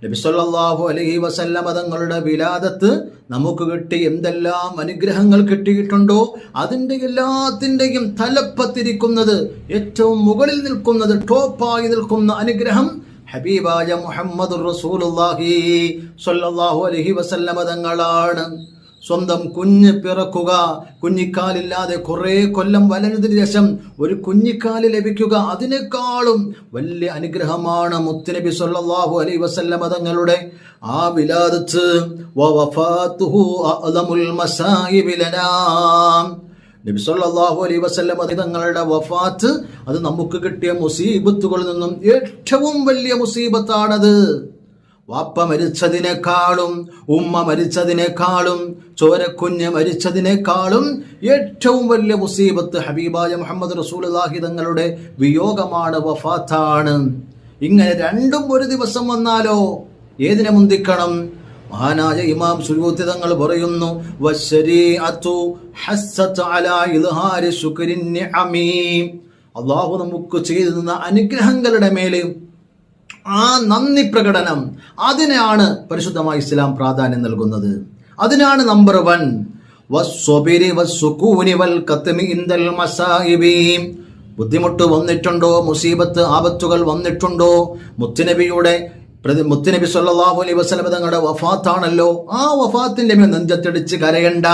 നബി സല്ലല്ലാഹു അലൈഹി വസല്ലമ തങ്ങളുടെ വിലാദത്ത് നമുക്ക് കിട്ടി എന്തെല്ലാം അനുഗ്രഹങ്ങൾ കിട്ടിയിട്ടുണ്ടോ അതിൻ്റെ എല്ലാത്തിൻ്റെയും തലപ്പത്തിരിക്കുന്നത്, ഏറ്റവും മുകളിൽ നിൽക്കുന്നത്, ടോപ്പായി നിൽക്കുന്ന അനുഗ്രഹം ഹബീബായ മുഹമ്മദുർ റസൂലുള്ളാഹി സ്വല്ലല്ലാഹു അലൈഹി വസല്ലമ തങ്ങളാണ്. സ്വന്തം കുഞ്ഞ് പിറക്കുക, കുഞ്ഞിക്കാലില്ലാതെ കുറേ കൊല്ലം വലഞ്ഞതിന് ശേഷം ഒരു കുഞ്ഞിക്കാല് ലഭിക്കുക, അതിനേക്കാളും വലിയ അനുഗ്രഹമാണ് മുത്തുനബി സല്ലല്ലാഹു അലൈഹി വസല്ലമ തങ്ങളുടെ ആ വിലാദത്ത്. വഫാതുഹു അഅ്ലമുൽ മസായിബി ലനാ. നബി സല്ലല്ലാഹു അലൈഹി വസല്ലമ തങ്ങളുടെ വഫാത്ത് അത് നമുക്ക് കിട്ടിയ മുസീബത്തുകളിൽ നിന്നും ഏറ്റവും വലിയ മുസീബത്താണത്. വാപ്പ മരിച്ചതിനേക്കാളും, ഉമ്മ മരിച്ചതിനേക്കാളും, ചോരക്കുഞ്ഞ് മരിച്ചതിനേക്കാളും ഏറ്റവും വലിയ മുസീബത്ത് ഹബീബായ മുഹമ്മദ് റസൂലുള്ളാഹി തങ്ങളുടെ വിയോഗമാണ്, വഫാത്താണ്. ഇങ്ങനെ രണ്ടും ഒരു ദിവസം വന്നാലോ ഏതിനെ മുന്തിക്കണം? മഹാനായ ഇമാം സുയൂത്തി തങ്ങൾ പറയുന്നു, വശരീഅതു ഹസ്സത അലാ ഇൽഹാരി ശുക്രിൻ നിഅമി. അല്ലാഹു നമുക്ക് ചെയ്തു തന്ന അനുഗ്രഹങ്ങളുടെ മേലെ ആ നന്ദി പ്രകടനം, അതിനാണ് പരിശുദ്ധമായ ഇസ്ലാം പ്രാധാന്യം നൽകുന്നത്. അതിനാണ് നമ്പർ 1. വസ്സബിരി വസ്സുകൂനി വൽ ഖത്മി ഇൻദൽ മസായിബി. ബുദ്ധിമുട്ട് വന്നിട്ടുണ്ടോ, മുസീബത്ത് ആപത്തുകൾ വന്നിട്ടുണ്ടോ, മുത്തുനബി സല്ലല്ലാഹു അലൈഹി വസല്ലം തങ്ങളുടെ വഫാത്താണല്ലോ, ആ വഫാത്തിന്റെ മേൽ നെഞ്ചത്തടിച്ച് കരയണ്ട,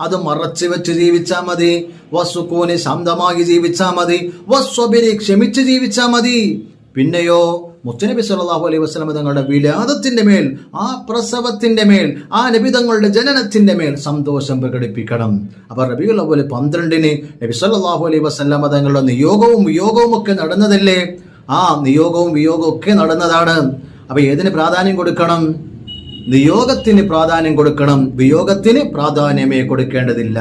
അത് മറച്ചു വെച്ച് ജീവിച്ചാ മതി. വസ്സുകൂനി ശാന്തമായി ജീവിച്ചാ മതി, വസ്സബിരി ക്ഷമിച്ച് ജീവിച്ചാ മതി. പിന്നെയോ മുത്തുനബി സല്ലല്ലാഹു അലൈഹി വസല്ലം തങ്ങളുടെ വിലാദത്തിന്റെ മേൽ, ആ പ്രസവത്തിന്റെ മേൽ, ആ നബി തങ്ങളുടെ ജനനത്തിന്റെ മേൽ സന്തോഷം പ്രകടിപ്പിക്കണം. അപ്പോൾ റബീഉൽ അവ്വൽ 12-ന് നബി സല്ലല്ലാഹു അലൈഹി വസല്ലം തങ്ങളുടെ നിയോഗവും വിയോഗവും ഒക്കെ നടന്നതല്ലേ? ആ നിയോഗവും വിയോഗവും ഒക്കെ നടന്നതാണ്. അപ്പൊ ഏതിന് പ്രാധാന്യം കൊടുക്കണം? നിയോഗത്തിന് പ്രാധാന്യം കൊടുക്കണം, വിയോഗത്തിന് പ്രാധാന്യമേ കൊടുക്കേണ്ടതില്ല.